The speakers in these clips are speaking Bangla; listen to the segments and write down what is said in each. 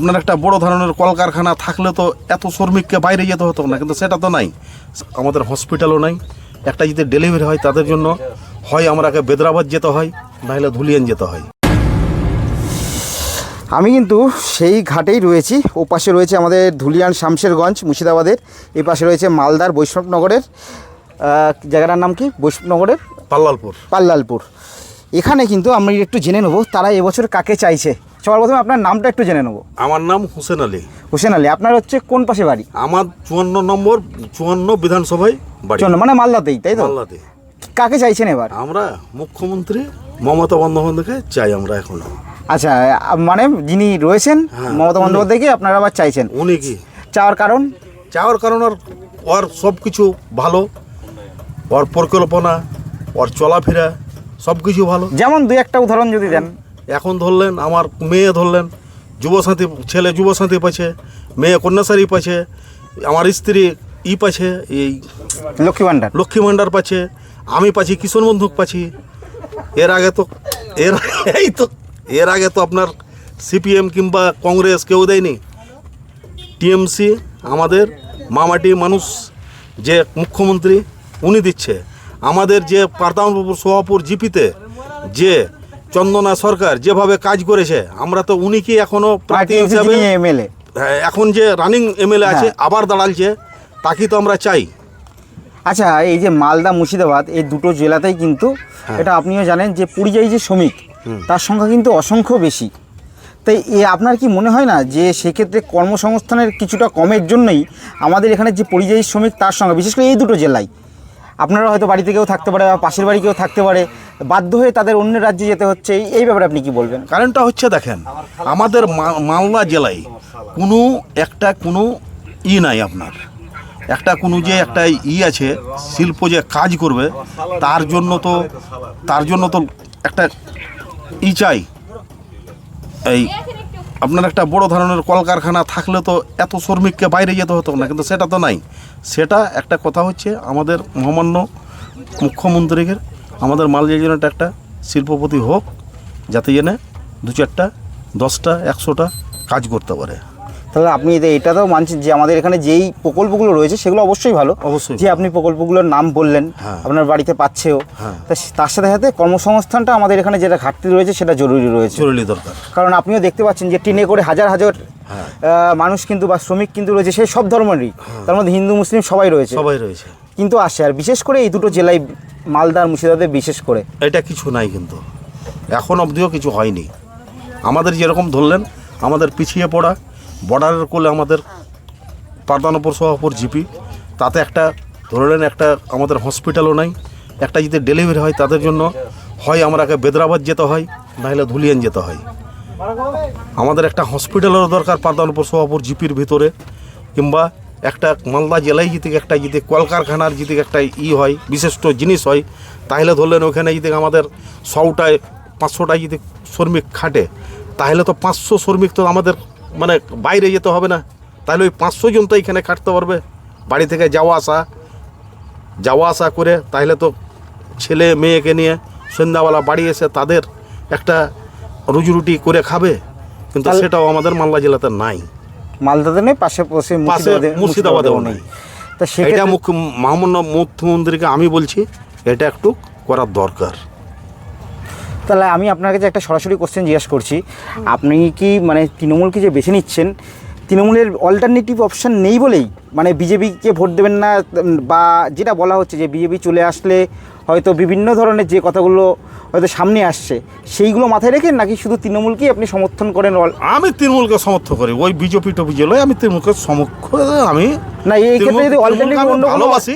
আপনার একটা বড় ধরনের কলকারখানা থাকলে তো এত শ্রমিককে বাইরে যেতে হতো না, কিন্তু সেটা তো নাই। আমাদের হসপিটালও নাই। একটা যদি ডেলিভারি হয় তাদের জন্য হয় আমরাকে বেদরাবাদ যেতে হয়, নাহলে ধুলিয়ান যেতে হয়। আমি কিন্তু সেই ঘাটেই রয়েছি। ও পাশে রয়েছে আমাদের ধুলিয়ান শামশেরগঞ্জ মুর্শিদাবাদের, এই পাশে রয়েছে মালদার বৈষ্ণবনগরের জায়গাটার নাম কি, বৈষ্ণবনগরের পাল্লালপুর। এখানে কিন্তু আমি একটু জেনে নেবো তারা এবছর কাকে চাইছে। সবার প্রথমে আপনার নামটা একটু জেনে নেবো। আমার নাম হোসেন আলী। হোসেন আলী, আপনার হচ্ছে কোন পাশে বাড়ি? আমার 54 বিধানসভায় বাড়ি, মানে মালদাতেই, তাই তো? মালদাতে। কাকে চাইছেন এবার? আমরা মুখ্যমন্ত্রী মমতা বন্দ্যোপাধ্যায়কে চাই আমরা এখন। আচ্ছা, মানে যিনি রয়েছেন মমতা বন্দ্যোপাধ্যায়কে আপনারা আবার চাইছেন। উনি কি চাওয়ার কারণ? ওর সব কিছু ভালো, ওর পরিকল্পনা, ওর চলাফেরা সব কিছু ভালো। যেমন দুই একটা উদাহরণ যদি দেন। এখন ধরলেন আমার মেয়ে, ধরলেন যুবসাথী, ছেলে যুবসাথী পাচ্ছে, মেয়ে কন্যাশ্রী পাচ্ছে, আমার স্ত্রী পাচ্ছে এই লক্ষ্মী ভাণ্ডার পাচ্ছে, আমি পাচ্ছি কিষণ বন্ধুক পাচ্ছি। এর আগে তো আপনার সিপিএম কিংবা কংগ্রেস কেউ দেয়নি। টিএমসি আমাদের মামাটি মানুষ যে মুখ্যমন্ত্রী উনি দিচ্ছে। আমাদের যে পারতামপুর সোহাপুর জিপিতে যে চন্দনা সরকার যেভাবে কাজ করেছে, আমরা তো উনি কি এখনো প্রার্থী হিসাবে এমএলএ, এখন যে রানিং এমএলএ আছে আবার দাঁড়ালছে, তাকে তো আমরা চাই। আচ্ছা, এই যে মালদা মুর্শিদাবাদ এই দুটো জেলাতেই কিন্তু এটা আপনিও জানেন যে পরিযায়ী যে শ্রমিক তার সংখ্যা কিন্তু অসংখ্য বেশি। তাই আপনার কি মনে হয় না যে সেক্ষেত্রে কর্মসংস্থানের কিছুটা কমের জন্যই আমাদের এখানে যে পরিযায়ী শ্রমিক তার সংখ্যা, বিশেষ করে এই দুটো জেলায়, আপনারা হয়তো বাড়িতে কেউ থাকতে পারে বা পাশের বাড়ি কেউ থাকতে পারে, বাধ্য হয়ে তাদের অন্য রাজ্যে যেতে হচ্ছে, এই ব্যাপারে আপনি কি বলবেন? কারণটা হচ্ছে দেখেন, আমাদের মালদা জেলায় কোনো নাই আপনার একটা কোনো যে একটা আছে শিল্প যে কাজ করবে, তার জন্য তো একটা চাই। এই আপনার একটা বড় ধরনের কলকারখানা থাকলে তো এত শ্রমিককে বাইরে যেতে হতো না, কিন্তু সেটা তো নাই। সেটা একটা কথা হচ্ছে আমাদের মহামান্য মুখ্যমন্ত্রীকে আমাদের মালদা জেলাটা একটা শিল্পপতি হোক, যাতে জেনে 2-4টা 10টা 100টা কাজ করতে পারে। তাহলে আপনি এটা তো মানছেন যে আমাদের এখানে যেই প্রকল্পগুলো রয়েছে সেগুলো অবশ্যই ভালো, অবশ্যই যে আপনি প্রকল্পগুলোর নাম বললেন, আপনার বাড়িতে পাচ্ছেও, তার সাথে সাথে কর্মসংস্থানটা আমাদের এখানে যেটা ঘাটতি রয়েছে সেটা জরুরি দরকার। কারণ আপনিও দেখতে পাচ্ছেন যে ট্রেনে করে হাজার হাজার মানুষ কিন্তু বা শ্রমিক কিন্তু রয়েছে, সেই সব ধর্মেরই, তার মধ্যে হিন্দু মুসলিম সবাই রয়েছে কিন্তু আসে। আর বিশেষ করে এই দুটো জেলায় মালদা আর মুর্শিদাবাদে বিশেষ করে এটা কিছু নাই, কিন্তু এখন অবধিও কিছু হয়নি। আমাদের যেরকম ধরলেন আমাদের পিছিয়ে পড়া বর্ডারের কোলে আমাদের পারদানপুর সোহাপুর জিপি, তাতে একটা ধরলেন একটা আমাদের হসপিটালও নাই। একটা যদি ডেলিভারি হয় তাদের জন্য হয় আমরাকে বেদরাবাদ যেতে হয়, নাহলে ধুলিয়ান যেতে হয়। আমাদের একটা হসপিটালেরও দরকার পারদানপুর সোহাপুর জিপির ভিতরে, কিংবা একটা মালদা জেলায় যদি একটা কলকারখানার যদি একটা হয় বিশিষ্ট জিনিস হয়, তাহলে ধরলেন ওখানে যদি আমাদের 100টায় 500টায় যদি শ্রমিক খাটে, তাহলে তো 500 শ্রমিক তো আমাদের মানে বাইরে যেতে হবে না, তাহলে ওই 500 জন তো এখানে খাটতে পারবে বাড়ি থেকে যাওয়া আসা করে। তাহলে তো ছেলে মেয়েকে নিয়ে সন্ধ্যাবেলা বাড়ি এসে তাদের একটা রুজি করে খাবে, কিন্তু সেটাও আমাদের মালদা জেলাতে নাই। মালদাতে নেই, পাশে মুর্শিদাবাদেও নেই। তা সেটা মহামান্য মুখ্যমন্ত্রীকে আমি বলছি এটা একটু করার দরকার। তাহলে আমি আপনার কাছে একটা সরাসরি কোশ্চেন জিজ্ঞাসা করছি, আপনি কি মানে তৃণমূলকে যে বেছে নিচ্ছেন, তৃণমূলের অল্টারনেটিভ অপশান নেই বলেই মানে বিজেপিকে ভোট দেবেন না, বা যেটা বলা হচ্ছে যে বিজেপি চলে আসলে হয়তো বিভিন্ন ধরনের যে কথাগুলো হয়তো সামনে আসছে সেইগুলো মাথায় রেখে, নাকি শুধু তৃণমূলকেই আপনি সমর্থন করেন? আমি তৃণমূলকে সমর্থন করি, ওই বিজেপি জেলায় আমি তৃণমূলকে আমি না, এই ক্ষেত্রে যদি অল্টারনেটিভ ভালোবাসি,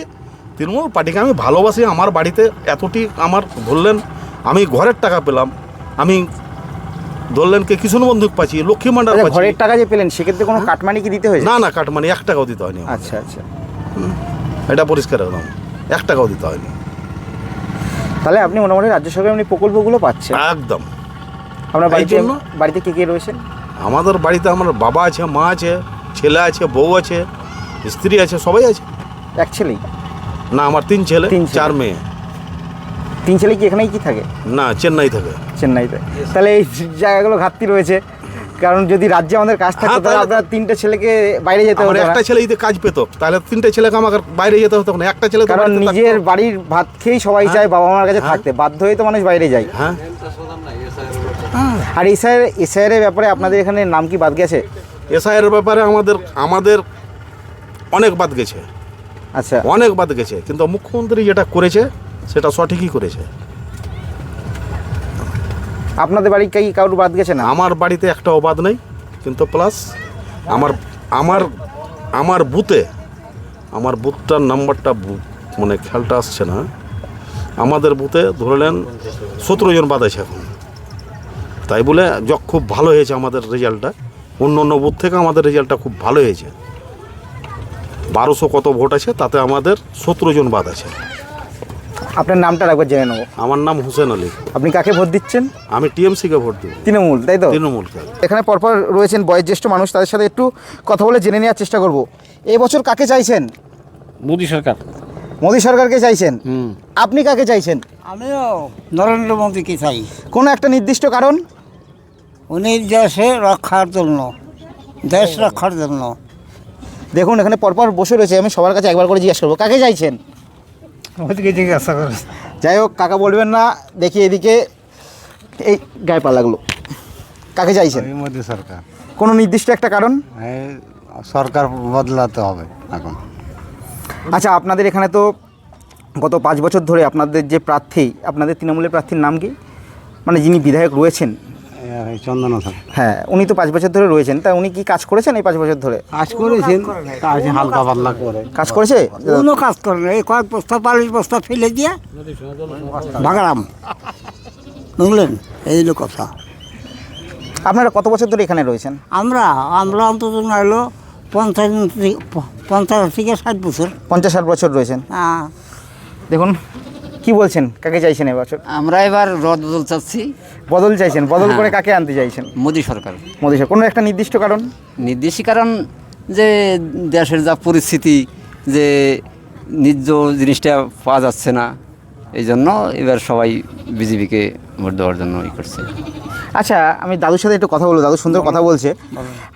তৃণমূল পার্টিকে আমি ভালোবাসি। আমার বাড়িতে এতটি আমার ধরলেন আমি ঘরের টাকা পেলাম, আমি ধরলেন কে কিষণ বন্ধুক পাচ্ছি, লক্ষ্মী ভাণ্ডার পাচ্ছি। ঘরের টাকা যে পেলেন সেক্ষেত্রে কোনো কাটমানি কি দিতে হয়েছে? না, কাটমানি 1 টাকাও দিতে হয়নি। আচ্ছা, এটা পরিষ্কার একদম 1 টাকাও দিতে হয়নি। তাহলে আপনি মোটামুটি রাজ্য সরকারের আপনি প্রকল্পগুলো পাচ্ছেন একদম। আপনার বাড়িতে কে রয়েছেন? আমাদের বাড়িতে আমার বাবা আছে, মা আছে, ছেলে আছে, বউ আছে, স্ত্রী আছে, সবাই আছে। এক ছেলেই? না, আমার 3 ছেলে 4 মেয়ে। 3 ছেলে কি এখানেই কি থাকে? না, চেন্নাই থাকে। চেন্নাইতে। তাহলে এই জায়গাগুলো ঘাটতি রয়েছে, কারণ যদি রাজ্যে আমাদের কাজ থাকতো হ্যাঁ, তাহলে তাহলে- আপনার 3টে ছেলেকে বাইরে যেতে আমার হতো একটা না। ছেলে যদি কাজ পেতো তাহলে 3টে ছেলেকে আমাকে বাইরে যেতে হতো না, একটা ছেলে তো কারণ বাড়িতে নিজের থাকতো। বাড়ির ভাত খেয়েই সবাই চায় বাবা মার কাছে থাকতে, বাধ্য হয়ে তো মানুষ বাইরে যায়। হ্যাঁ আর এসআইআর এর ব্যাপারে আপনাদের এখানে নাম কি বাদ গেছে? এসআইয়ের ব্যাপারে আমাদের অনেক বাদ গেছে, আচ্ছা, অনেক বাদ গেছে, কিন্তু মুখ্যমন্ত্রী যেটা করেছে সেটা সঠিকই করেছে। আপনাদের বাড়ি কি কারোর বাদ গেছে না? আমার বাড়িতে একটা অবাধ নেই, কিন্তু প্লাস আমার আমার আমার বুথটার নাম্বারটা মানে খেয়ালটা আসছে না। আমাদের বুথে ধরলেন 17 জন বাদ আছে এখন, তাই বলে খুব ভালো হয়েছে আমাদের রেজাল্টটা। অন্য অন্য বুথ থেকে আমাদের রেজাল্টটা খুব ভালো হয়েছে। 1200 কত ভোট আছে, তাতে আমাদের 17 জন বাদ আছে। আপনার নামটা একবার জেনে নেবো। আমার নাম হোসেন আলী। আপনি কাকে ভোট দিচ্ছেন? আমি টিএমসিকে ভোট দেব। তৃণমূল, তাই তো? তৃণমূলকে। এখানে পরপর রয়েছেন বয়োজ্যেষ্ঠ মানুষ, তাদের সাথে একটু কথা বলে জেনে নেওয়ার চেষ্টা করব। এই বছর কাকে চাইছেন? মোদী সরকার। মোদী সরকারকে চাইছেন? আপনি কাকে চাইছেন? আমিও নরেন্দ্র মোদীকে চাই। কোনো একটা নির্দিষ্ট কারণ? উনি দেশে রক্ষার জন্য, দেশ রক্ষার জন্য। দেখুন এখানে পরপর বসে রয়েছে, আমি সবার কাছে একবার করে জিজ্ঞেস করবো কাকে চাইছেন। মোদীকে জিজ্ঞাসা করে। যাই হোক, কাকা বলবেন না, দেখি এদিকে এই গায়ে পা লাগলো। কাকে চাইছেন? মোদী সরকার। কোনো নির্দিষ্ট একটা কারণ? এই সরকার বদলাতে হবে এখন। আচ্ছা, আপনাদের এখানে তো গত 5 বছর ধরে আপনাদের যে প্রার্থী, আপনাদের তৃণমূলের প্রার্থীর নাম কি, মানে যিনি বিধায়ক রয়েছেন? এই চন্দনা সরকার হ্যাঁ, উনি তো 5 বছর ধরে রয়েছেন, তা উনি কি কাজ করেছেন এই 5 বছর ধরে? কাজ করেছেন, কাজ হালকা পাতলা করে। কাজ করেছে? কোনো কাজ করে না, এই কয়েক বস্তা 40 বস্তা ফেলে দিয়ে ভাগলাম, বুঝলেন? এই হলো কথা। আপনারা কত বছর ধরে এখানে রয়েছেন? আমরা অন্তত না হলো 50 থেকে 60 বছর। 50-60 বছর রয়েছেন। হ্যাঁ। দেখুন কি বলছেন, কাকে চাইছেন এবছর? আমরা এবার রদ বদল চাচ্ছি, বদল চাইছেন? বদল করে কাকে আনতে চাইছেন? মোদী সরকার। মোদী সরকার। কোনো একটা নির্দিষ্ট কারণ? নির্দিষ্ট কারণ যে দেশের যা পরিস্থিতি, যে নিজ জিনিসটা পাওয়া যাচ্ছে না, এই জন্য এবার সবাই বিজেপিকে ভোট দেওয়ার জন্য করছে। আচ্ছা, আমি দাদুর সাথে একটু কথা বলবো। দাদু সুন্দর কথা বলছে।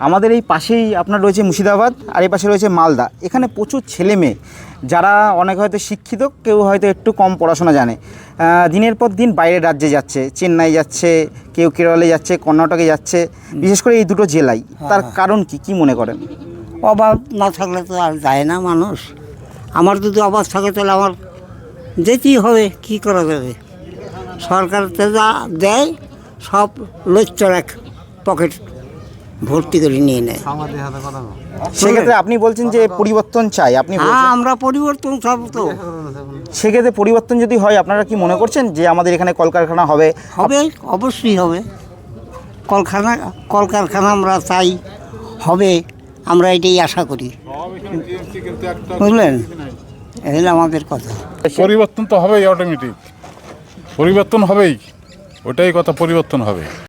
আমাদের এই পাশেই আপনার রয়েছে মুর্শিদাবাদ, আর এই পাশে রয়েছে মালদা। এখানে প্রচুর ছেলে মেয়ে যারা অনেক হয়তো শিক্ষিত, কেউ হয়তো একটু কম পড়াশোনা জানে, দিনের পর দিন বাইরের রাজ্যে যাচ্ছে, চেন্নাই যাচ্ছে, কেউ কেরলে যাচ্ছে, কর্ণাটকে যাচ্ছে, বিশেষ করে এই দুটো জেলায়। তার কারণ কি মনে করেন? অভাব না থাকলে তো আর যায় না মানুষ। আমার যদি অভাব থাকে তাহলে আমার যেতেই হবে, কী করা যাবে? সরকার তো যা দেয় সব লজ্জার এক পকেট ভর্তি করে নিয়ে নেয়। সেক্ষেত্রে আপনি বলছেন যে পরিবর্তন চাই, আপনি হ্যাঁ, বলছেন। আমরা পরিবর্তন চাব তো। সেক্ষেত্রে পরিবর্তন যদি হয়, আপনারা কি মনে করছেন যে আমাদের এখানে কলকারখানা হবে? হবে, অবশ্যই হবে। কলকারখানা আমরা চাই, হবে, আমরা এটাই আশা করি, বুঝলেন? এই হলো আমাদের কথা। পরিবর্তন তো হবেই, অটোমেটিক পরিবর্তন হবেই, ওটাই কথা, পরিবর্তন হবে।